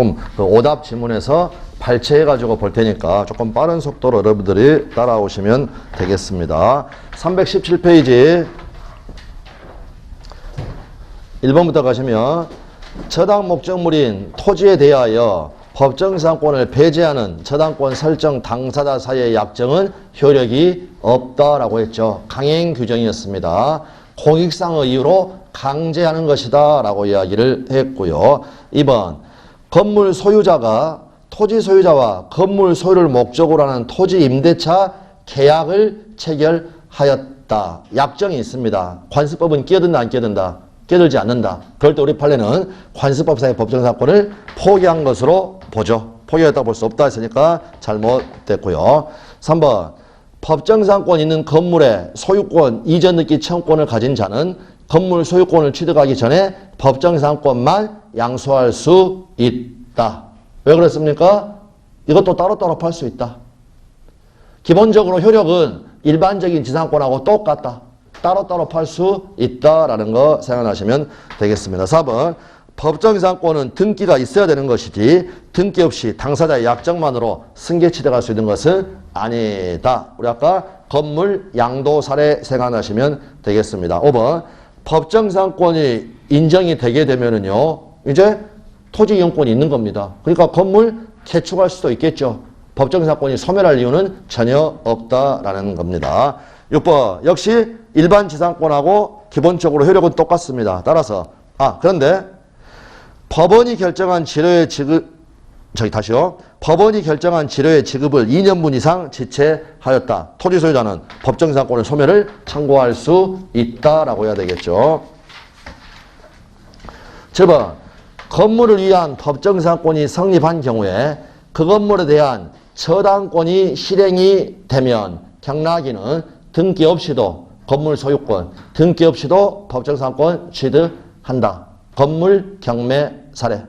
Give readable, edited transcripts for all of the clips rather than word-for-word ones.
조금 그 오답 지문에서 발췌해가지고 볼 테니까 조금 빠른 속도로 여러분들이 따라오시면 되겠습니다. 317페이지 1번부터 가시면 저당 목적물인 토지에 대하여 법정상권을 배제하는 저당권 설정 당사자 사이의 약정은 효력이 없다라고 했죠. 강행 규정이었습니다. 공익상의 이유로 강제하는 것이다 라고 이야기를 했고요. 2번 건물 소유자가 토지 소유자와 건물 소유를 목적으로 하는 토지 임대차 계약을 체결하였다. 약정이 있습니다. 관습법은 끼어든다 안 끼어든다? 끼어들지 않는다. 그럴 때 우리 판례는 관습법상의 법정사건을 포기한 것으로 보죠. 포기했다고 볼 수 없다 했으니까 잘못됐고요. 3번 법정상권 있는 건물의 소유권 이전 등기 청구권을 가진 자는 건물 소유권을 취득하기 전에 법정상권만 양수할 수 있다. 왜 그렇습니까? 이것도 따로따로 팔 수 있다. 기본적으로 효력은 일반적인 지상권하고 똑같다. 따로따로 팔 수 있다라는 거 생각하시면 되겠습니다. 4번 법정상권은 등기가 있어야 되는 것이지 등기 없이 당사자의 약정만으로 승계 취득할 수 있는 것은 아니다. 우리 아까 건물 양도 사례 생각하시면 되겠습니다. 5번 법정상권이 인정이 되게 되면은요 이제 토지 이용권이 있는 겁니다. 그러니까 건물 개축할 수도 있겠죠. 법정상권이 소멸할 이유는 전혀 없다라는 겁니다. 6번 역시 일반 지상권하고 기본적으로 효력은 똑같습니다. 따라서 그런데 법원이 결정한 지료의 지급 법원이 결정한 지료의 지급을 2년분 이상 지체하였다. 토지 소유자는 법정상권의 소멸을 청구할 수 있다라고 해야 되겠죠. 7번 건물을 위한 법정상권이 성립한 경우에 그 건물에 대한 저당권이 실행이 되면 경락인은 등기 없이도 건물 소유권, 등기 없이도 법정상권 취득한다. 건물 경매 사례.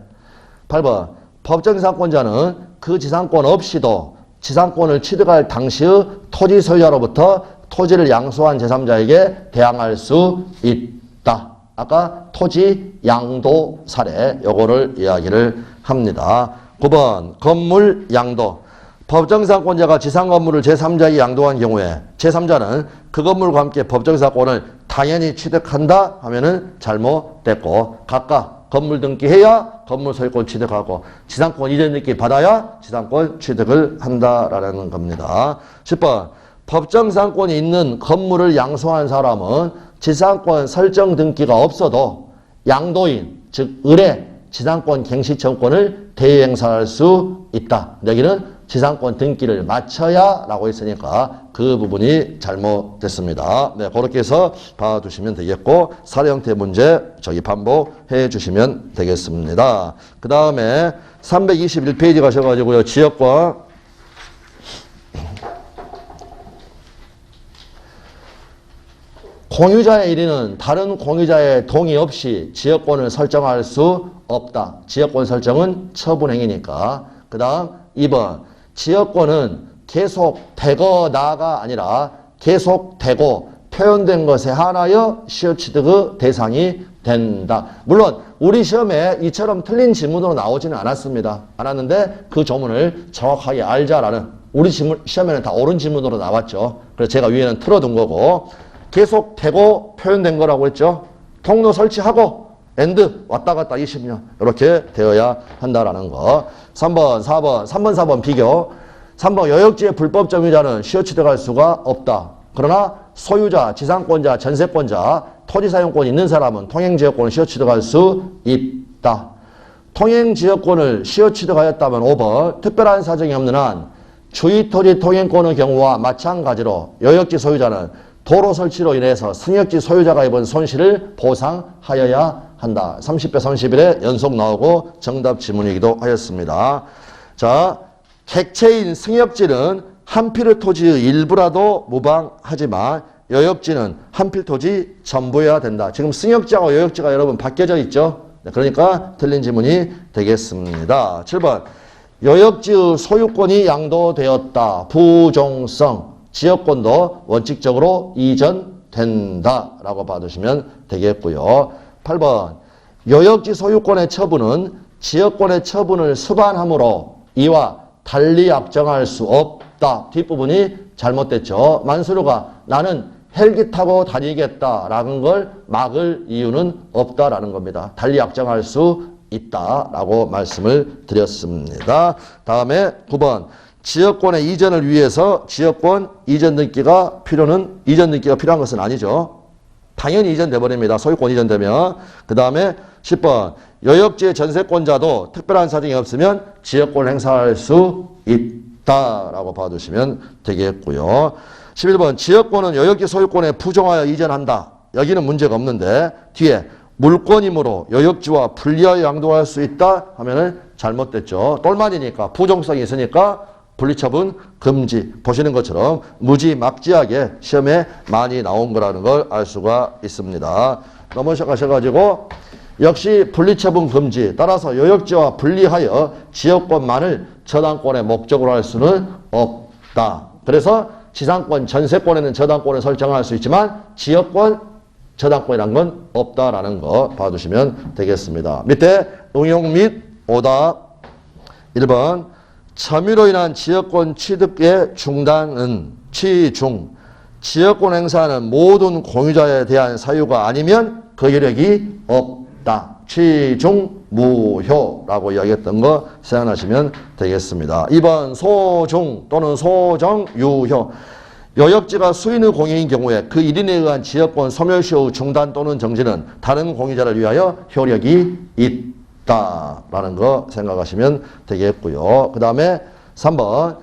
8번 법정상권자는 그 지상권 없이도 지상권을 취득할 당시의 토지 소유자로부터 토지를 양수한 제3자에게 대항할 수 있다. 아까 토지 양도 사례 요거를 이야기를 합니다. 9번 건물 양도. 법정상권자가 지상건물을 제3자에게 양도한 경우에 제3자는 그 건물과 함께 법정상권을 당연히 취득한다 하면은 잘못됐고 각각 건물 등기해야 건물 소유권 취득하고 지상권 이전 등기 받아야 지상권 취득을 한다라는 겁니다. 10번 법정상권이 있는 건물을 양수한 사람은 지상권 설정 등기가 없어도 양도인 즉 을의 지상권 갱시청권을 대행사할 수 있다. 여기는 지상권 등기를 마쳐야 라고 했으니까 그 부분이 잘못됐습니다. 네, 그렇게 해서 봐두시면 되겠고 사례 형태 문제 반복해 주시면 되겠습니다. 그 다음에 321페이지 가셔가지고요. 지역권 공유자의 1위는 다른 공유자의 동의 없이 지역권을 설정할 수 없다. 지역권 설정은 처분행위니까. 그 다음 2번 지역권은 계속되거나가 아니라 계속되고 표현된 것에 한하여 시효취득의 대상이 된다. 물론 우리 시험에 이처럼 틀린 지문으로 나오지는 않았습니다. 않았는데 그 조문을 정확하게 알자라는 우리 시험에는 다 옳은 지문으로 나왔죠. 그래서 제가 위에는 틀어둔 거고 계속되고 표현된 거라고 했죠. 통로 설치하고 엔드 왔다 갔다 20년 이렇게 되어야 한다라는 거. 3번 4번 비교. 3번 여역지의 불법 점유자는 시효취득할 수가 없다. 그러나 소유자, 지상권자, 전세권자, 토지사용권이 있는 사람은 통행지역권을 시효취득할 수 있다. 통행지역권을 시효취득하였다면 5번 특별한 사정이 없는 한 주의토지 통행권의 경우와 마찬가지로 여역지 소유자는 도로 설치로 인해서 승역지 소유자가 입은 손실을 보상하여야 한다. 30배 31에 연속 나오고 정답 지문이기도 하였습니다. 자, 객체인 승역지는 한필의 토지의 일부라도 무방하지만 여역지는 한필 토지 전부여야 된다. 지금 승역지하고 여역지가 여러분 바뀌어져 있죠. 그러니까 틀린 지문이 되겠습니다. 7번 여역지의 소유권이 양도되었다. 부종성. 지역권도 원칙적으로 이전된다라고 봐두시면 되겠고요. 8번 여역지 소유권의 처분은 지역권의 처분을 수반함으로 이와 달리 약정할 수 없다. 뒷부분이 잘못됐죠. 만수르가 나는 헬기 타고 다니겠다라는 걸 막을 이유는 없다라는 겁니다. 달리 약정할 수 있다라고 말씀을 드렸습니다. 다음에 9번. 지역권의 이전을 위해서 지역권 이전 등기가 필요한 것은 아니죠. 당연히 이전돼 버립니다. 소유권 이전되면. 그 다음에 10번. 여역지의 전세권자도 특별한 사정이 없으면 지역권을 행사할 수 있다라고 봐주시면 되겠고요. 11번. 지역권은 여역지 소유권에 부정하여 이전한다. 여기는 문제가 없는데 뒤에 물권이므로 여역지와 분리하여 양도할 수 있다 하면은 잘못됐죠. 똘마니니까 부정성이 있으니까 분리처분 금지. 보시는 것처럼 무지막지하게 시험에 많이 나온 거라는 걸 알 수가 있습니다. 넘어가셔가지고 역시 분리처분 금지. 따라서 여역지와 분리하여 지역권만을 저당권의 목적으로 할 수는 없다. 그래서 지상권, 전세권에는 저당권을 설정할 수 있지만 지역권, 저당권이란 건 없다라는 거 봐두시면 되겠습니다. 밑에 응용 및 오답 1번. 점유로 인한 지역권 취득의 중단은 지역권 행사하는 모든 공유자에 대한 사유가 아니면 그 효력이 없다. 무효라고 이야기했던 거 생각하시면 되겠습니다. 2번 소중 또는 소정 유효. 여역지가 수인의 공유인 경우에 그 1인에 의한 지역권 소멸시 후 중단 또는 정지는 다른 공유자를 위하여 효력이 있다라는 거 생각하시면 되겠고요. 그 다음에 3번.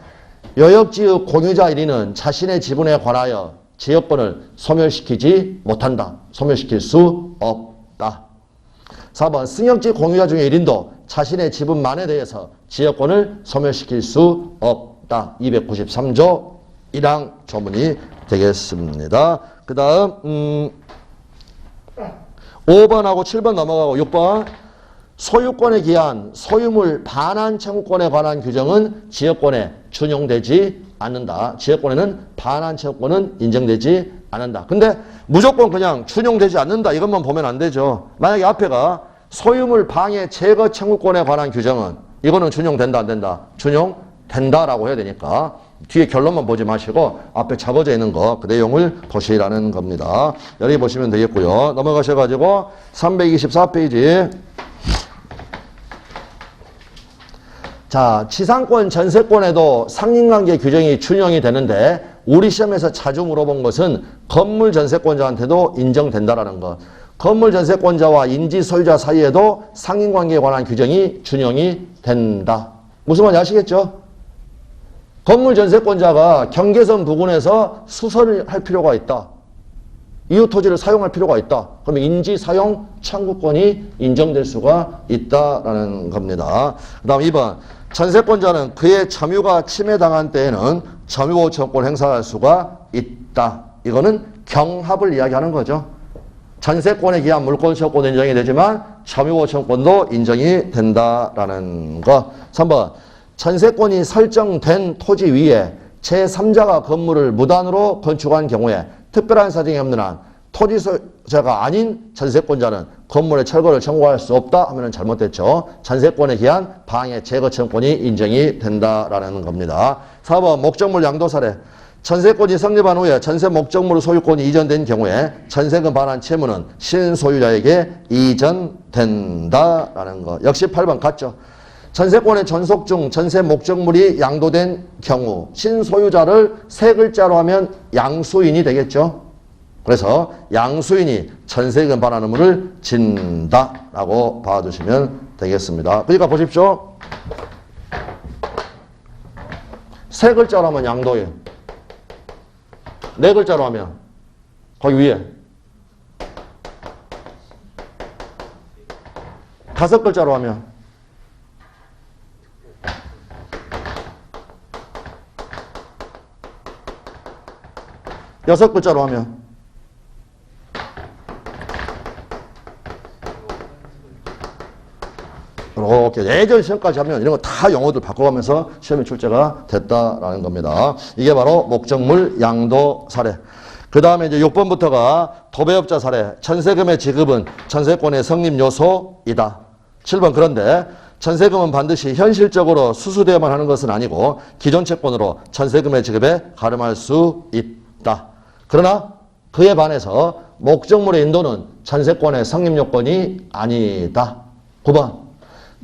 여역지의 공유자 1인은 자신의 지분에 관하여 지역권을 소멸시키지 못한다. 소멸시킬 수 없다. 4번. 승역지 공유자 중에 1인도 자신의 지분만에 대해서 지역권을 소멸시킬 수 없다. 293조 1항 조문이 되겠습니다. 그 다음 5번하고 7번 넘어가고 6번. 소유권에 기한 소유물 반환 청구권에 관한 규정은 지역권에 준용되지 않는다. 지역권에는 반환 청구권은 인정되지 않는다. 근데 무조건 그냥 준용되지 않는다. 이것만 보면 안 되죠. 만약에 앞에가 소유물 방해 제거 청구권에 관한 규정은 이거는 준용된다 안 된다? 준용된다라고 해야 되니까 뒤에 결론만 보지 마시고 앞에 적어져 있는 거 그 내용을 보시라는 겁니다. 여기 보시면 되겠고요. 넘어가셔가지고 324페이지. 자, 지상권, 전세권에도 상린관계 규정이 준용이 되는데 우리 시험에서 자주 물어본 것은 건물 전세권자한테도 인정된다라는 것. 건물 전세권자와 인지 소유자 사이에도 상린관계에 관한 규정이 준용이 된다. 무슨 말인지 아시겠죠? 건물 전세권자가 경계선 부근에서 수선을 할 필요가 있다. 이웃 토지를 사용할 필요가 있다. 그러면 인지 사용 청구권이 인정될 수가 있다라는 겁니다. 그 다음 2번. 전세권자는 그의 점유가 침해당한 때에는 점유보호 청구권을 행사할 수가 있다. 이거는 경합을 이야기하는 거죠. 전세권에 기한 물권 청구권도 인정이 되지만 점유보호 청구권도 인정이 된다라는 거. 3번. 전세권이 설정된 토지 위에 제3자가 건물을 무단으로 건축한 경우에 특별한 사정이 없는 한 토지 소유자가 아닌 전세권자는 건물의 철거를 청구할 수 없다 하면 잘못됐죠. 전세권에 기한 방해 제거 청구권이 인정이 된다라는 겁니다. 4번 목적물 양도 사례. 전세권이 성립한 후에 전세 목적물 소유권이 이전된 경우에 전세금 반환 채무는 신소유자에게 이전된다라는 거. 역시 8번 같죠. 전세권의 전속 중 전세 목적물이 양도된 경우 신소유자를 세 글자로 하면 양수인이 되겠죠. 그래서 양수인이 전세금 반환 의무를 진다라고 봐주시면 되겠습니다. 그러니까 보십시오. 세 글자로 하면 양도인, 네 글자로 하면 거기 위에, 다섯 글자로 하면 여섯 글자로 하면 이렇게 예전 시험까지 하면 이런 거 다 영어들 바꿔가면서 시험에 출제가 됐다라는 겁니다. 이게 바로 목적물 양도 사례. 그 다음에 이제 6번부터가 도배업자 사례. 전세금의 지급은 전세권의 성립 요소이다. 7번. 그런데 전세금은 반드시 현실적으로 수수되어야만 하는 것은 아니고 기존 채권으로 전세금의 지급에 가름할 수 있다. 그러나 그에 반해서 목적물의 인도는 전세권의 성립 요건이 아니다. 9번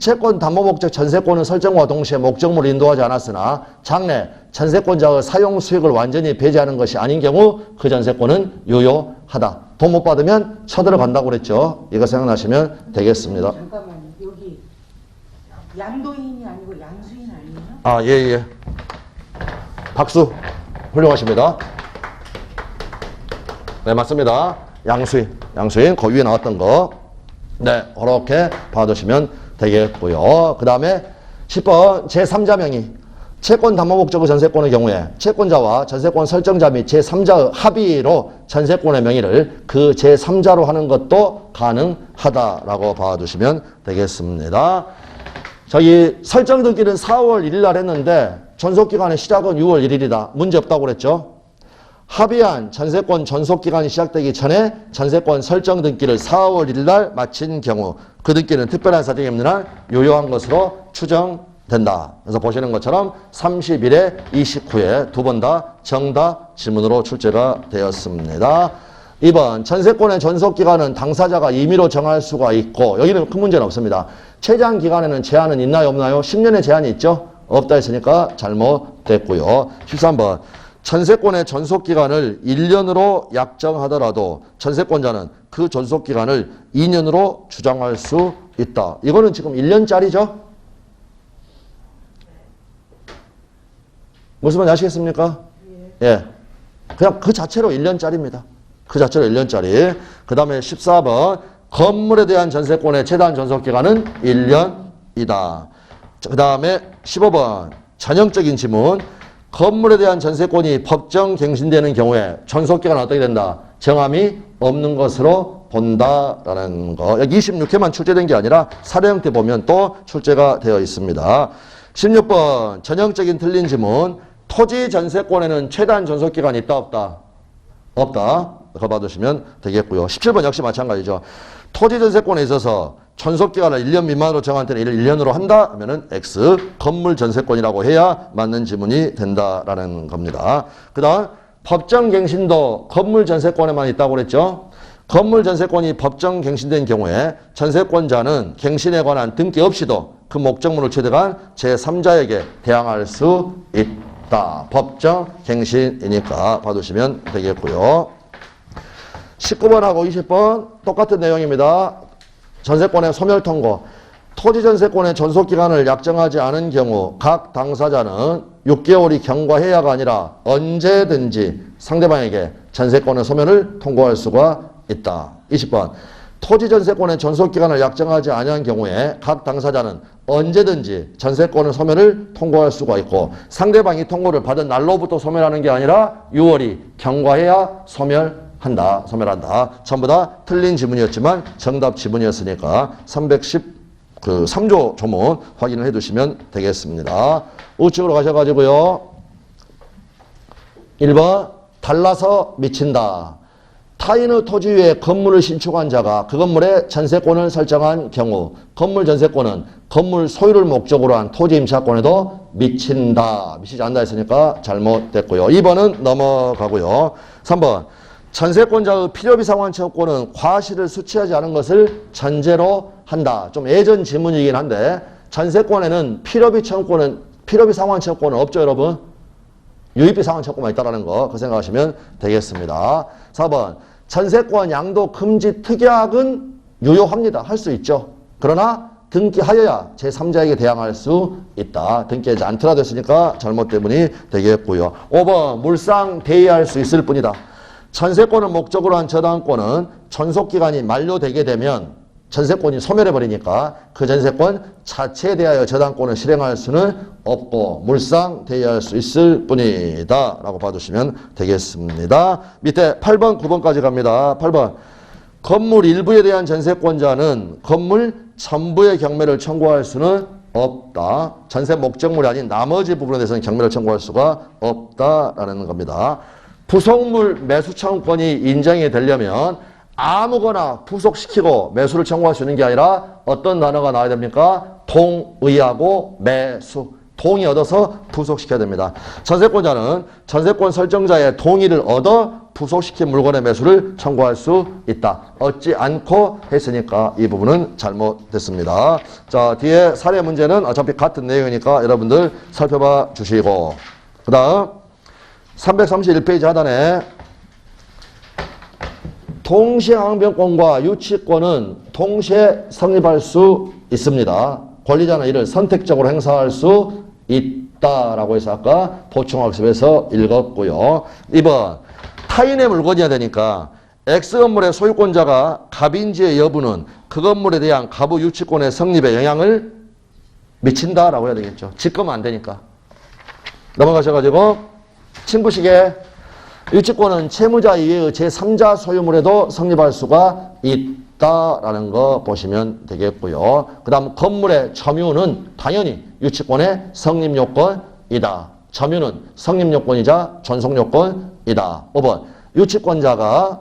채권 담보 목적 전세권은 설정과 동시에 목적물을 인도하지 않았으나 장래 전세권자의 사용 수익을 완전히 배제하는 것이 아닌 경우 그 전세권은 유효하다. 돈 못 받으면 쳐들어간다고 그랬죠. 이거 생각나시면 되겠습니다. 잠깐만요. 여기 양도인이 아니고 양수인 아니에요? 아, 예, 예. 박수. 훌륭하십니다. 네, 맞습니다. 양수인. 양수인. 그 위에 나왔던 거. 네, 그렇게 봐두시면 되겠고요. 그 다음에 10번 제3자 명의. 채권 담보 목적의 전세권의 경우에 채권자와 전세권 설정자 및 제3자의 합의로 전세권의 명의를 그 제3자로 하는 것도 가능하다라고 봐두시면 되겠습니다. 저기 설정 등기는 4월 1일 날 했는데 전속기간의 시작은 6월 1일이다. 문제 없다고 그랬죠. 합의한 전세권 전속기간이 시작되기 전에 전세권 설정 등기를 4월 1일 날 마친 경우 그 등기는 특별한 사정이 없는 한 유효한 것으로 추정된다. 그래서 보시는 것처럼 30일에 29회 두 번 다 정답 지문으로 출제가 되었습니다. 2번 전세권의 전속기간은 당사자가 임의로 정할 수가 있고 여기는 큰 문제는 없습니다. 최장 기간에는 제한은 있나요 없나요? 10년의 제한이 있죠? 없다 했으니까 잘못됐고요. 13번 전세권의 전속기간을 1년으로 약정하더라도 전세권자는 그 전속기간을 2년으로 주장할 수 있다. 이거는 지금 1년짜리죠? 무슨 말인지 아시겠습니까? 예. 그냥 그 자체로 1년짜리입니다. 그 자체로 1년짜리. 그 다음에 14번 건물에 대한 전세권의 최단 전속기간은 1년이다. 그 다음에 15번 전형적인 지문. 건물에 대한 전세권이 법정 갱신되는 경우에 전속기간은 어떻게 된다? 정함이 없는 것으로 본다라는 거. 여기 26회만 출제된 게 아니라 사례 형태 보면 또 출제가 되어 있습니다. 16번 전형적인 틀린 지문. 토지 전세권에는 최단 전속기간이 있다 없다? 없다. 그거 봐두시면 되겠고요. 17번 역시 마찬가지죠. 토지 전세권에 있어서 전속기간을 1년 미만으로 정한 때는 1년으로 한다 하면은 X 건물 전세권이라고 해야 맞는 지문이 된다라는 겁니다. 그 다음 법정 갱신도 건물 전세권에만 있다고 그랬죠. 건물 전세권이 법정 갱신된 경우에 전세권자는 갱신에 관한 등기 없이도 그 목적물을 취득한 제3자에게 대항할 수 있다. 법정 갱신이니까 봐두시면 되겠고요. 19번하고 20번 똑같은 내용입니다. 전세권의 소멸 통고. 토지 전세권의 전속기간을 약정하지 않은 경우 각 당사자는 6개월이 경과해야가 아니라 언제든지 상대방에게 전세권의 소멸을 통고할 수가 있다. 20번 토지 전세권의 전속기간을 약정하지 아니한 경우에 각 당사자는 언제든지 전세권의 소멸을 통고할 수가 있고 상대방이 통고를 받은 날로부터 소멸하는 게 아니라 6월이 경과해야 소멸한다. 전부 다 틀린 지문이었지만 정답 지문이었으니까 313조 조문 확인을 해두시면 되겠습니다. 우측으로 가셔가지고요. 1번 달라서 미친다. 타인의 토지 위에 건물을 신축한 자가 그 건물의 전세권을 설정한 경우 건물 전세권은 건물 소유를 목적으로 한 토지 임차권에도 미친다. 미치지 않는다 했으니까 잘못됐고요. 2번은 넘어가고요. 3번 전세권자의 필요비 상환 채권은 과실을 수취하지 않은 것을 전제로 한다. 좀 예전 지문이긴 한데 전세권에는 필요비 상환 채권은 없죠, 여러분? 유입비 상환 채권만 있다라는 거, 그 생각하시면 되겠습니다. 4번 전세권 양도 금지 특약은 유효합니다. 할 수 있죠. 그러나 등기하여야 제3자에게 대항할 수 있다. 등기하지 않더라도 했으니까 잘못 때문이 되겠고요. 5번 물상 대의할 수 있을 뿐이다. 전세권을 목적으로 한 저당권은 전속기간이 만료되게 되면 전세권이 소멸해버리니까 그 전세권 자체에 대하여 저당권을 실행할 수는 없고 물상 대의할 수 있을 뿐이다 라고 봐주시면 되겠습니다. 밑에 8번 9번까지 갑니다. 8번 건물 일부에 대한 전세권자는 건물 전부의 경매를 청구할 수는 없다. 전세 목적물이 아닌 나머지 부분에 대해서는 경매를 청구할 수가 없다라는 겁니다. 부속물 매수 청구권이 인정이 되려면 아무거나 부속시키고 매수를 청구할 수 있는 게 아니라 어떤 단어가 나와야 됩니까? 동의하고 매수. 동의 얻어서 부속시켜야 됩니다. 전세권자는 전세권 설정자의 동의를 얻어 부속시킨 물건의 매수를 청구할 수 있다. 얻지 않고 했으니까 이 부분은 잘못됐습니다. 자, 뒤에 사례 문제는 어차피 같은 내용이니까 여러분들 살펴봐 주시고, 그 다음 331페이지 하단에 동시에 항변권과 유치권은 동시에 성립할 수 있습니다. 권리자는 이를 선택적으로 행사할 수 있다라고 해서 아까 보충학습에서 읽었고요. 2번, 타인의 물건이어야 되니까 X 건물의 소유권자가 갑인지의 여부는 그 건물에 대한 가부 유치권의 성립에 영향을 미친다라고 해야 되겠죠. 직거면 안 되니까. 넘어가셔가지고 친구식에 유치권은 채무자 이외의 제3자 소유물에도 성립할 수가 있다라는 거 보시면 되겠고요. 그 다음 건물의 점유는 당연히 유치권의 성립요건이다. 점유는 성립요건이자 존속요건이다. 5번, 유치권자가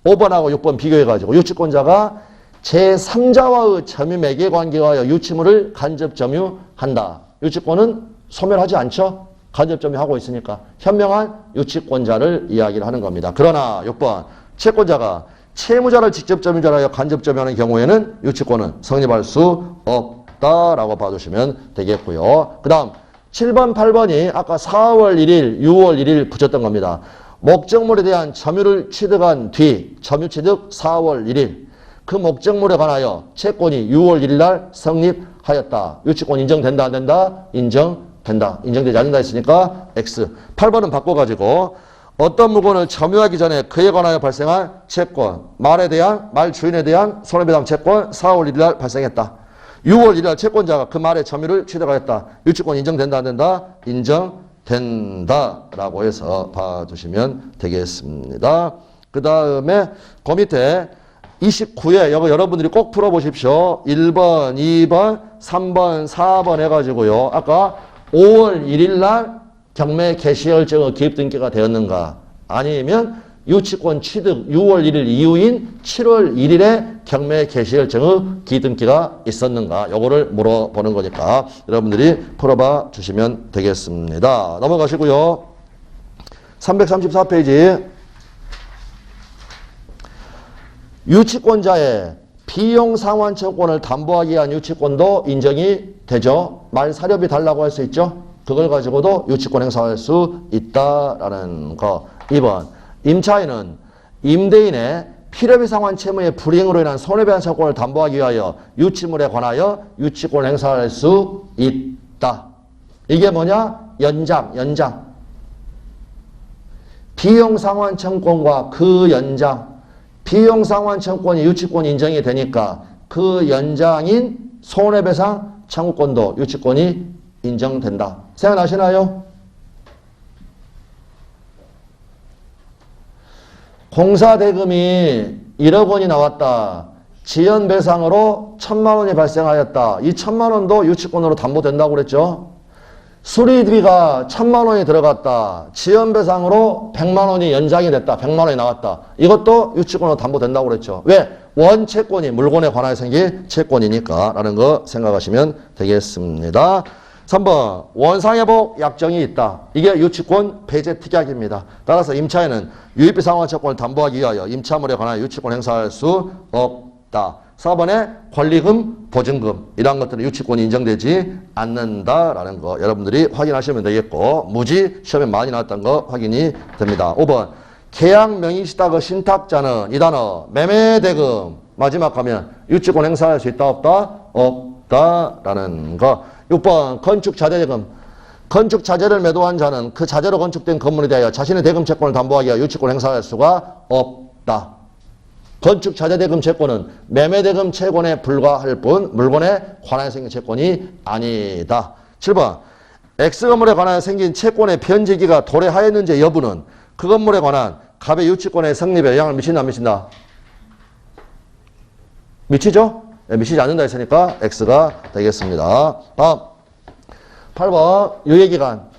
5번하고 6번 비교해가지고 유치권자가 제3자와의 점유 매개관계에 하여 유치물을 간접 점유한다. 유치권은 소멸하지 않죠. 간접 점유하고 있으니까 현명한 유치권자를 이야기를 하는 겁니다. 그러나 6번, 채권자가 채무자를 직접 점유자로 하여 간접 점유하는 경우에는 유치권은 성립할 수 없다라고 봐주시면 되겠고요. 그 다음 7번, 8번이 아까 4월 1일, 6월 1일 붙였던 겁니다. 목적물에 대한 점유를 취득한 뒤 점유 취득 4월 1일 그 목적물에 관하여 채권이 6월 1일 날 성립하였다. 유치권 인정된다 안 된다? 인정된다. 인정되지 않는다 했으니까 X. 8번은 바꿔가지고 어떤 물건을 점유하기 전에 그에 관하여 발생한 채권, 말 주인에 대한 손해배상 채권 4월 1일 날 발생했다. 6월 1일 날 채권자가 그 말의 점유를 취득하였다. 유치권 인정된다 안 된다? 인정된다라고 해서 봐주시면 되겠습니다. 그 다음에 그 밑에 29회 이거 여러분들이 꼭 풀어보십시오. 1번, 2번, 3번, 4번 해가지고요. 아까 5월 1일 날 경매 개시혈증의 기입 등기가 되었는가? 아니면 유치권 취득 6월 1일 이후인 7월 1일에 경매 개시혈증의 기입 등기가 있었는가? 요거를 물어보는 거니까 여러분들이 풀어봐 주시면 되겠습니다. 넘어가시고요. 334페이지. 유치권자의 비용 상환 채권을 담보하기 위한 유치권도 인정이 되죠. 말 사료비 달라고 할 수 있죠. 그걸 가지고도 유치권 행사할 수 있다라는 거. 2번, 임차인은 임대인의 필요비 상환 채무의 불이행으로 인한 손해배상 채권을 담보하기 위하여 유치물에 관하여 유치권을 행사할 수 있다. 이게 뭐냐? 연장. 비용 상환 채권과 그 연장. 비용 상환 채권이 유치권 인정이 되니까 그 연장인 손해배상 청구권도 유치권이 인정된다. 생각나시나요? 공사대금이 1억 원이 나왔다. 지연배상으로 1,000만 원이 발생하였다. 이 1,000만 원도 유치권으로 담보된다고 그랬죠. 수리비가 1,000만 원이 들어갔다. 지연배상으로 100만 원이 연장이 됐다. 100만 원이 나왔다. 이것도 유치권으로 담보된다고 그랬죠. 왜? 원채권이 물건에 관하여 생긴 채권이니까 라는 거 생각하시면 되겠습니다. 3번, 원상회복 약정이 있다. 이게 유치권 배제 특약입니다. 따라서 임차인은 유입비 상환 채권을 담보하기 위하여 임차물에 관하여 유치권 행사할 수 없다. 4번에 권리금, 보증금 이런 것들은 유치권이 인정되지 않는다라는 거 여러분들이 확인하시면 되겠고 무지 시험에 많이 나왔던 거 확인이 됩니다. 5번, 계약 명의시다 신탁자는 이 단어 매매대금 마지막 하면 유치권 행사할 수 있다 없다? 없다라는 거. 6번, 건축자재대금. 건축자재를 매도한 자는 그 자재로 건축된 건물에 대하여 자신의 대금 채권을 담보하기 위하여 유치권 행사할 수가 없다. 건축자재대금 채권은 매매대금 채권에 불과할 뿐 물건에 관하여 생긴 채권이 아니다. 7번, X건물에 관하여 생긴 채권의 변제기가 도래하였는지 여부는 그 건물에 관한 갑의 유치권의 성립에 영향을 미친다 안 미친다? 미치죠? 네, 미치지 않는다 했으니까 X가 되겠습니다. 다음 8번, 유예기간.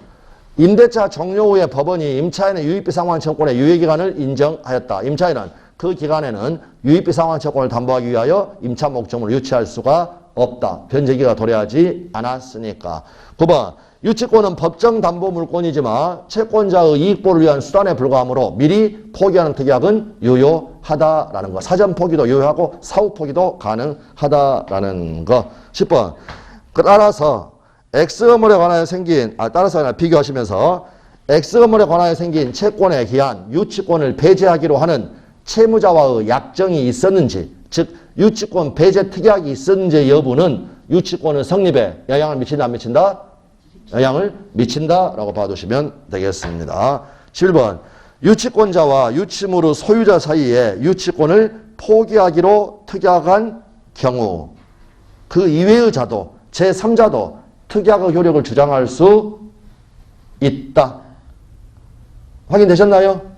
임대차 종료 후에 법원이 임차인의 유입비 상환 청구권의 유예기간을 인정하였다. 임차인은 그 기간에는 유입비 상환 채권을 담보하기 위하여 임차 목적물을 유치할 수가 없다. 변제기가 도래하지 않았으니까. 9번 유치권은 법정 담보 물권이지만 채권자의 이익보를 위한 수단에 불과하므로 미리 포기하는 특약은 유효하다라는 거. 사전 포기도 유효하고 사후 포기도 가능하다라는 거. 10번 따라서 X 건물에 관하여 생긴 따라서 아니라 비교하시면서 X 건물에 관하여 생긴 채권에 기한 유치권을 배제하기로 하는 채무자와의 약정이 있었는지, 즉 유치권 배제 특약이 있었는지 여부는 유치권의 성립에 영향을 미친다 안 미친다? 영향을 미친다라고 봐두시면 되겠습니다. 7번 유치권자와 유치물의 소유자 사이에 유치권을 포기하기로 특약한 경우 그 이외의 자도 제3자도 특약의 효력을 주장할 수 있다. 확인되셨나요?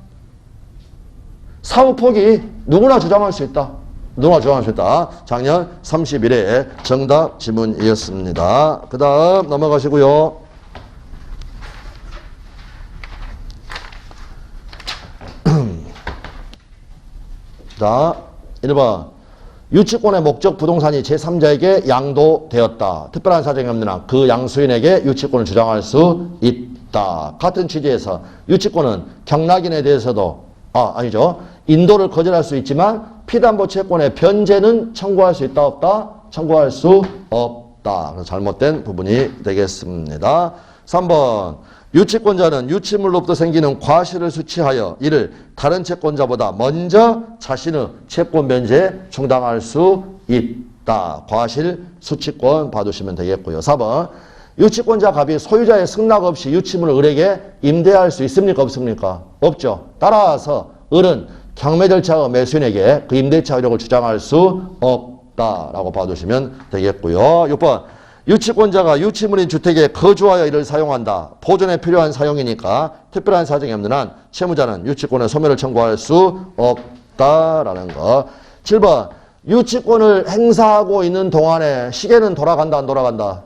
사후 포기 누구나 주장할 수 있다. 누구나 주장할 수 있다. 작년 31회 정답 지문이었습니다. 그 다음 넘어가시고요. 자, 1번 유치권의 목적 부동산이 제3자에게 양도되었다. 특별한 사정이 없는 한 그 양수인에게 유치권을 주장할 수 있다. 같은 취지에서 유치권은 경락인에 대해서도 아니죠. 인도를 거절할 수 있지만 피담보 채권의 변제는 청구할 수 있다 없다? 청구할 수 없다. 그래서 잘못된 부분이 되겠습니다. 3번 유치권자는 유치물로부터 생기는 과실을 수취하여 이를 다른 채권자보다 먼저 자신의 채권 변제에 충당할 수 있다. 과실 수취권 봐두시면 되겠고요. 4번 유치권자 갑이 소유자의 승낙 없이 유치물을 을에게 임대할 수 있습니까? 없습니까? 없죠. 따라서 을은 경매 절차의 매수인에게 그 임대차 효력을 주장할 수 없다라고 봐두시면 되겠고요. 6번 유치권자가 유치물인 주택에 거주하여 이를 사용한다. 보존에 필요한 사용이니까 특별한 사정이 없는 한 채무자는 유치권의 소멸을 청구할 수 없다라는 거. 7번 유치권을 행사하고 있는 동안에 시계는 돌아간다 안 돌아간다?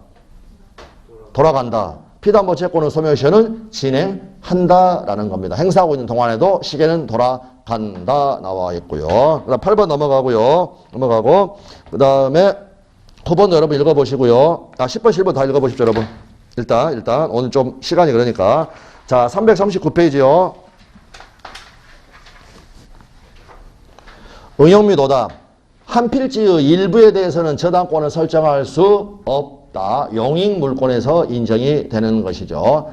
돌아간다. 피담보 채권의 소멸 시효는 진행한다라는 겁니다. 행사하고 있는 동안에도 시계는 돌아간다 나와 있고요. 그다음 8번 넘어가고 그 다음에 9번도 여러분 읽어보시고요. 10번, 11번 다 읽어보십시오, 여러분. 일단 오늘 좀 시간이 그러니까. 자, 339페이지요. 응용 및 오답. 한 필지의 일부에 대해서는 저당권을 설정할 수 없다. 용익물권에서 인정이 되는 것이죠.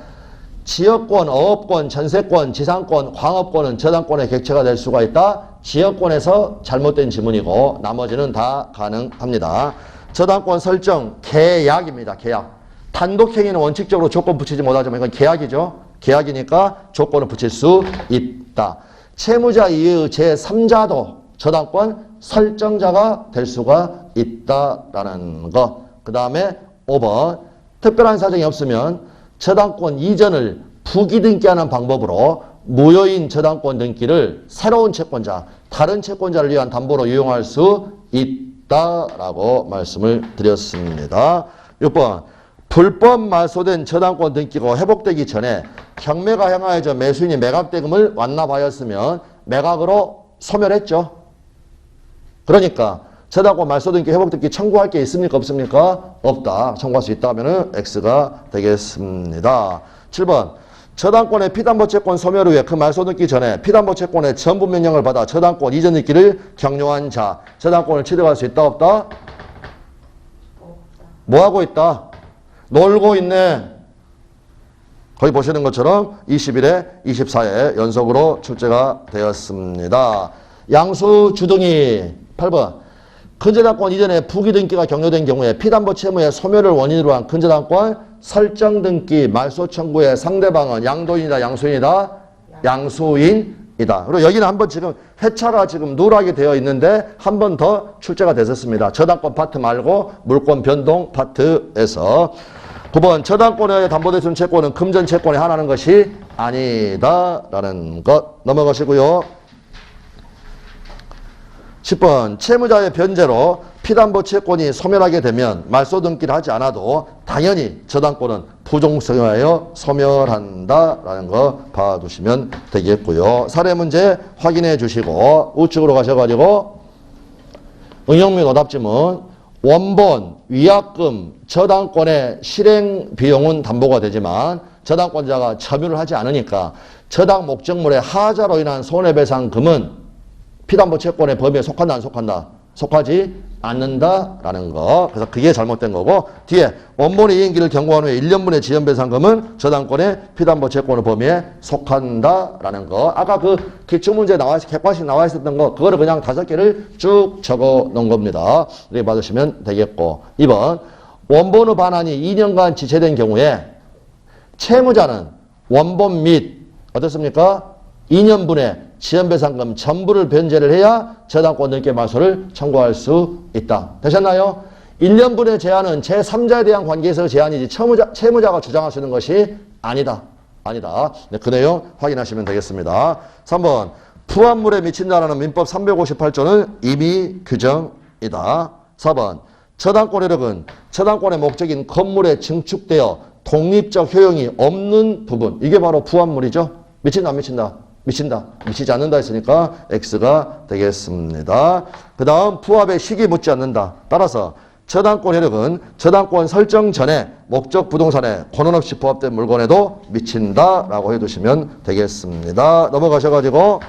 지역권, 어업권, 전세권, 지상권, 광업권은 저당권의 객체가 될 수가 있다. 지역권에서 잘못된 지문이고 나머지는 다 가능합니다. 저당권 설정 계약입니다. 계약. 단독행위는 원칙적으로 조건 붙이지 못하지만 이건 계약이죠. 계약이니까 조건을 붙일 수 있다. 채무자 이외의 제3자도 저당권 설정자가 될 수가 있다라는 거. 그 다음에 5번 특별한 사정이 없으면 저당권 이전을 부기 등기하는 방법으로 무효인 저당권 등기를 새로운 채권자, 다른 채권자를 위한 담보로 이용할 수 있다라고 말씀을 드렸습니다. 6번 불법 말소된 저당권 등기가 회복되기 전에 경매가 행하여져 매수인이 매각대금을 완납하였으면 매각으로 소멸했죠. 그러니까 저당권 말소 등기 회복 등기 청구할 게 있습니까? 없습니까? 없다. 청구할 수 있다 하면은 X가 되겠습니다. 7번 저당권의 피담보 채권 소멸 후에 그 말소 등기 전에 피담보 채권의 전부 명령을 받아 저당권 이전 등기를 경료한 자 저당권을 취득할 수 있다 없다? 뭐 하고 있다? 놀고 있네. 거기 보시는 것처럼 21회, 24회 연속으로 출제가 되었습니다. 양수 주등이 8번 근저당권 이전에 부기 등기가 경료된 경우에 피담보 채무의 소멸을 원인으로 한 근저당권 설정 등기 말소 청구의 상대방은 양도인이다 양수인이다? 양수인이다. 그리고 여기는 한번 지금 회차가 지금 누락이 되어 있는데 한 번 더 출제가 됐었습니다. 저당권 파트 말고 물권 변동 파트에서 9번 저당권에 담보되는 채권은 금전 채권에 한하는 것이 아니다라는 것 넘어가시고요. 10번 채무자의 변제로 피담보 채권이 소멸하게 되면 말소 등기를 하지 않아도 당연히 저당권은 부종성에 하여 소멸한다라는 거 봐두시면 되겠고요. 사례 문제 확인해 주시고 우측으로 가셔가지고 응용 및 오답지문 원본, 위약금, 저당권의 실행 비용은 담보가 되지만 저당권자가 점유를 하지 않으니까 저당 목적물의 하자로 인한 손해배상금은 피담보 채권의 범위에 속한다 안 속한다? 속하지 않는다라는 거. 그래서 그게 잘못된 거고 뒤에 원본의 이행기를 경고한 후에 1년분의 지연배상금은 저당권의 피담보 채권의 범위에 속한다라는 거. 아까 그 기출문제 객관식 나와 있었던 거 그거를 그냥 5개를 쭉 적어 놓은 겁니다. 이렇게 받으시면 되겠고 2번 원본의 반환이 2년간 지체된 경우에 채무자는 원본 및 어떻습니까? 2년분의 지연배상금 전부를 변제를 해야 저당권자께 말소를 청구할 수 있다. 되셨나요? 1년분의 제한은 제3자에 대한 관계에서 제한이지 채무자가 주장할 수 있는 것이 아니다. 네, 그 내용 확인하시면 되겠습니다. 3번 부합물에 미친다라는 민법 358조는 이미 규정이다. 4번 저당권 효력은 저당권의 목적인 건물에 증축되어 독립적 효용이 없는 부분. 이게 바로 부합물이죠. 미친다 안 미친다? 미친다. 미치지 않는다 했으니까 X가 되겠습니다. 그 다음 부합의 시기 묻지 않는다. 따라서 저당권 효력은 저당권 설정 전에 목적 부동산에 권한 없이 부합된 물건에도 미친다라고 해두시면 되겠습니다. 넘어가셔가지고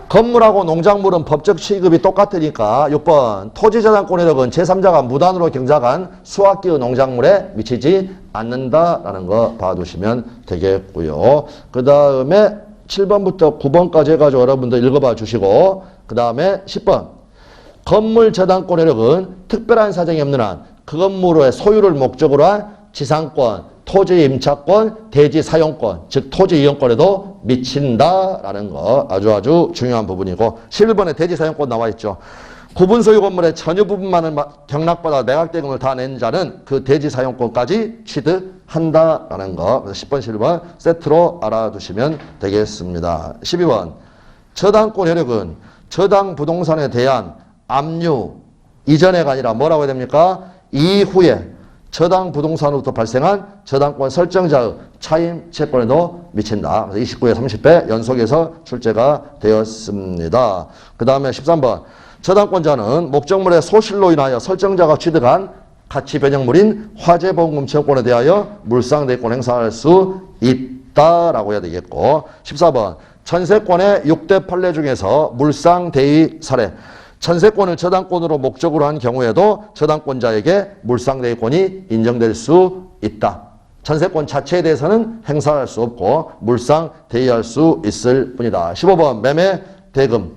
건물하고 농작물은 법적 취급이 똑같으니까 6번 토지저당권 효력은 제3자가 무단으로 경작한 수확기의 농작물에 미치지 않는다라는 거 봐두시면 되겠고요. 그 다음에 7번부터 9번까지 해가지고 여러분들 읽어봐 주시고 그 다음에 10번 건물 저당권 효력은 특별한 사정이 없는 한 그 건물의 소유를 목적으로 한 지상권, 토지 임차권, 대지 사용권, 즉 토지 이용권에도 미친다라는 거 아주 중요한 부분이고 11번에 대지 사용권 나와 있죠. 구분 소유 건물의 전유 부분만을 경락받아 매각대금을 다 낸 자는 그 대지 사용권까지 취득한다라는 거. 그래서 10번, 11번 세트로 알아두시면 되겠습니다. 12번 저당권 효력은 저당 부동산에 대한 압류 이전에가 아니라 뭐라고 해야 됩니까? 이후에 저당 부동산으로부터 발생한 저당권 설정자의 차임 채권에도 미친다. 그래서 29에 30배 연속해서 출제가 되었습니다. 그 다음에 13번 저당권자는 목적물의 소실로 인하여 설정자가 취득한 가치 변형물인 화재보험금 채권에 대하여 물상대권 행사할 수 있다라고 해야 되겠고 14번 전세권의 6대 판례 중에서 물상대위 사례 전세권을 저당권으로 목적으로 한 경우에도 저당권자에게 물상대위권이 인정될 수 있다. 전세권 자체에 대해서는 행사할 수 없고 물상대위할 수 있을 뿐이다. 15번 매매 대금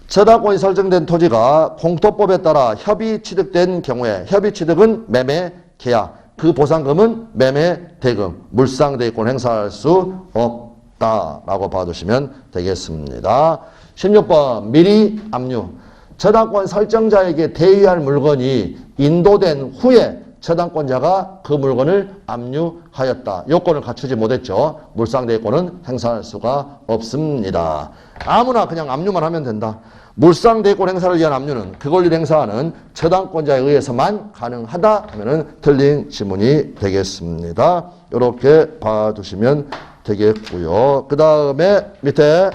저당권이 설정된 토지가 공토법에 따라 협의 취득된 경우에 협의 취득은 매매 계약 그 보상금은 매매 대금 물상대위권 행사할 수 없다라고 봐두시면 되겠습니다. 16번 미리 압류 저당권 설정자에게 대위할 물건이 인도된 후에 저당권자가 그 물건을 압류하였다. 요건을 갖추지 못했죠. 물상대위권은 행사할 수가 없습니다. 아무나 그냥 압류만 하면 된다. 물상대위권 행사를 위한 압류는 그 권리를 행사하는 저당권자에 의해서만 가능하다 하면은 틀린 지문이 되겠습니다. 이렇게 봐두시면 되겠고요. 그 다음에 밑에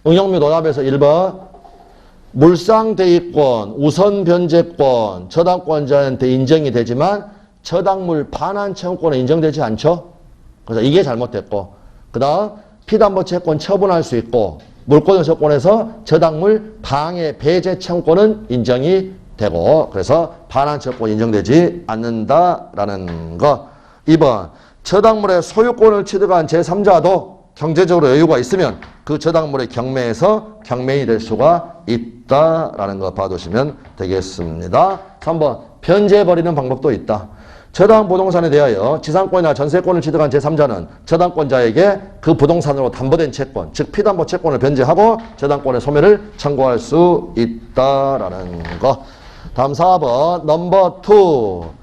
응용 및 오답에서 1번 물상대위권, 우선변제권, 저당권자한테 인정이 되지만 저당물 반환 채권은 인정되지 않죠. 그래서 이게 잘못됐고 그 다음 피담보 채권 처분할 수 있고 물권 채권에서 저당물 방해 배제 채권은 인정이 되고 그래서 반환 채권 인정되지 않는다라는 거. 2번 저당물의 소유권을 취득한 제3자도 경제적으로 여유가 있으면 그 저당물의 경매에서 경매인이 될 수가 있다라는 거 봐두시면 되겠습니다. 3번 변제해버리는 방법도 있다. 저당 부동산에 대하여 지상권이나 전세권을 취득한 제3자는 저당권자에게 그 부동산으로 담보된 채권, 즉 피담보 채권을 변제하고 저당권의 소멸을 청구할 수 있다라는 거. 다음 4번 넘버 2.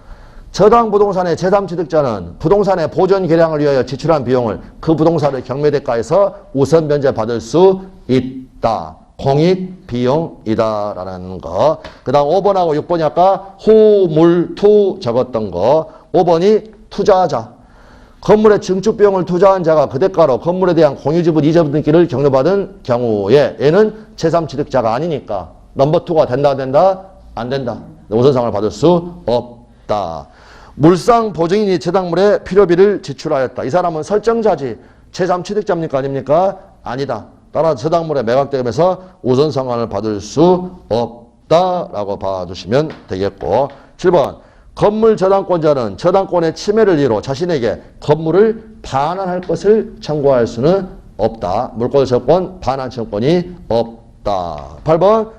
저당 부동산의 제3취득자는 부동산의 보존 개량을 위하여 지출한 비용을 그 부동산의 경매대가에서 우선 변제받을 수 있다. 공익 비용이다라는 거. 그 다음 5번하고 6번이 아까 후물투 적었던 거. 5번이 투자자. 건물에 증축 비용을 투자한 자가 그 대가로 건물에 대한 공유지분 이전 등기를 격려받은 경우에 얘는 제3취득자가 아니니까 넘버 2가 된다 안 된다. 우선상을 받을 수 없다. 물상 보증인이 제당물에 필요비를 지출하였다. 이 사람은 설정자지 제3취득자입니까 아닙니까? 아니다. 따라서 저당물의 매각대금에서 우선상환을 받을 수 없다라고 봐주시면 되겠고 7번 건물 저당권자는 저당권의 침해를 이유로 자신에게 건물을 반환할 것을 청구할 수는 없다. 물권저권 반환 청구권이 없다. 8번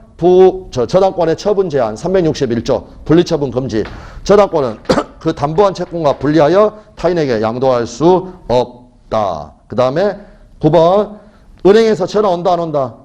저당권의 처분 제한 361조 분리처분 금지. 저당권은 그 담보한 채권과 분리하여 타인에게 양도할 수 없다. 그 다음에 9번 은행에서 전화 온다 안 온다?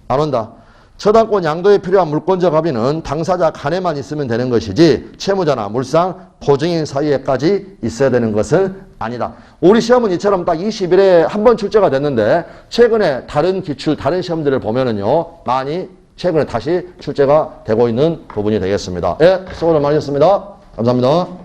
안 온다. 저당권 양도에 필요한 물권적 합의는 당사자 간에만 있으면 되는 것이지 채무자나 물상 보증인 사이에까지 있어야 되는 것은 아니다. 우리 시험은 이처럼 딱 20일에 한 번 출제가 됐는데 최근에 다른 기출, 다른 시험들을 보면은요 많이 최근에 다시 출제가 되고 있는 부분이 되겠습니다. 예, 수고 많으셨습니다. 감사합니다.